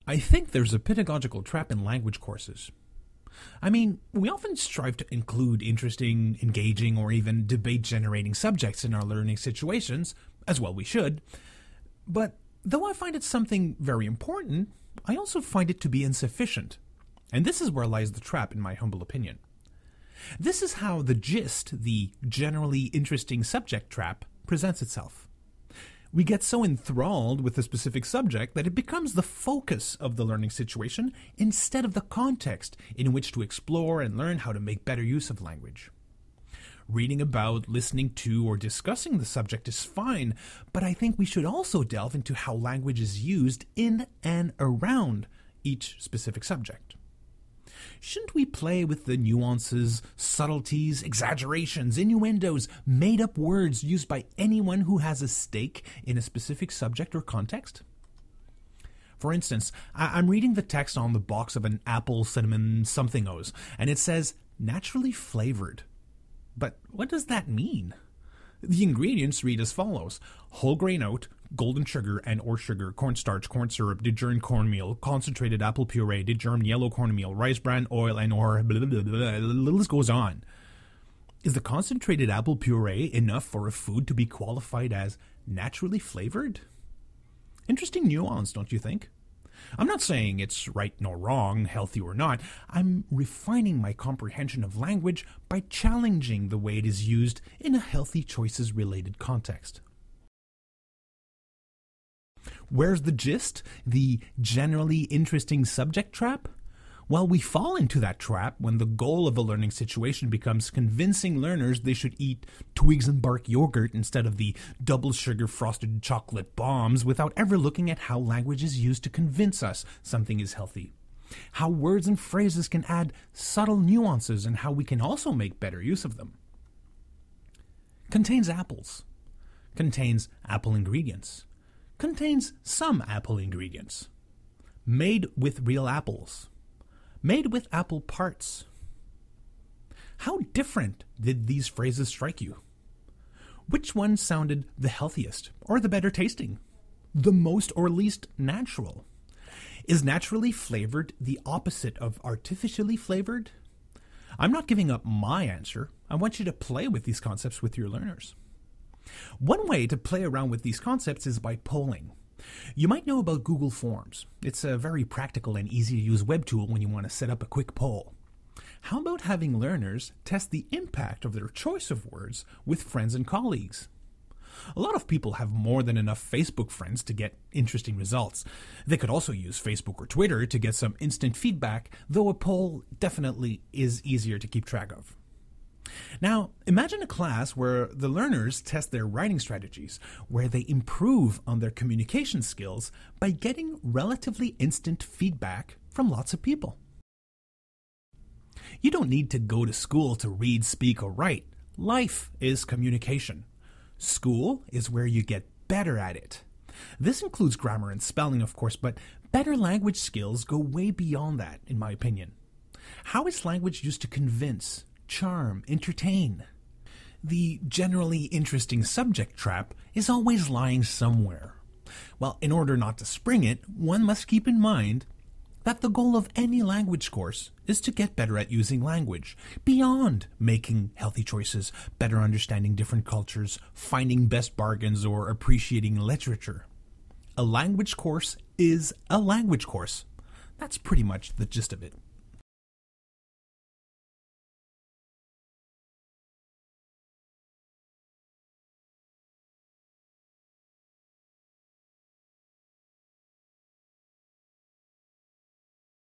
I think there's a pedagogical trap in language courses. I mean, we often strive to include interesting, engaging, or even debate-generating subjects in our learning situations, as well we should. But though I find it something very important, I also find it to be insufficient. And this is where lies the trap, in my humble opinion. This is how the gist, the generally interesting subject trap, presents itself. We get so enthralled with a specific subject that it becomes the focus of the learning situation instead of the context in which to explore and learn how to make better use of language. Reading about, listening to, or discussing the subject is fine, but I think we should also delve into how language is used in and around each specific subject. Shouldn't we play with the nuances, subtleties, exaggerations, innuendos, made-up words used by anyone who has a stake in a specific subject or context? For instance, I'm reading the text on the box of an apple cinnamon something-os, and it says, naturally flavored. But what does that mean? The ingredients read as follows: whole grain oat, golden sugar and or sugar, cornstarch, corn syrup, degermed cornmeal, concentrated apple puree, degermed yellow cornmeal, rice bran oil, and or blah, blah, blah, blah. The list goes on. Is the concentrated apple puree enough for a food to be qualified as naturally flavored? Interesting nuance, don't you think? I'm not saying it's right nor wrong, healthy or not. I'm refining my comprehension of language by challenging the way it is used in a healthy choices-related context. Where's the gist? The generally interesting subject trap? Well, we fall into that trap when the goal of a learning situation becomes convincing learners they should eat twigs and bark yogurt instead of the double sugar frosted chocolate bombs without ever looking at how language is used to convince us something is healthy. How words and phrases can add subtle nuances and how we can also make better use of them. Contains apples. Contains apple ingredients. Contains some apple ingredients. Made with real apples. Made with apple parts. How different did these phrases strike you? Which one sounded the healthiest or the better tasting? The most or least natural? Is naturally flavored the opposite of artificially flavored? I'm not giving up my answer. I want you to play with these concepts with your learners. One way to play around with these concepts is by polling. You might know about Google Forms. It's a very practical and easy to use web tool when you want to set up a quick poll. How about having learners test the impact of their choice of words with friends and colleagues? A lot of people have more than enough Facebook friends to get interesting results. They could also use Facebook or Twitter to get some instant feedback, though a poll definitely is easier to keep track of. Now, imagine a class where the learners test their writing strategies, where they improve on their communication skills by getting relatively instant feedback from lots of people. You don't need to go to school to read, speak, or write. Life is communication. School is where you get better at it. This includes grammar and spelling, of course, but better language skills go way beyond that, in my opinion. How is language used to convince, charm, entertain? The generally interesting subject trap is always lying somewhere. Well, in order not to spring it, one must keep in mind that the goal of any language course is to get better at using language, beyond making healthy choices, better understanding different cultures, finding best bargains, or appreciating literature. A language course is a language course. That's pretty much the gist of it.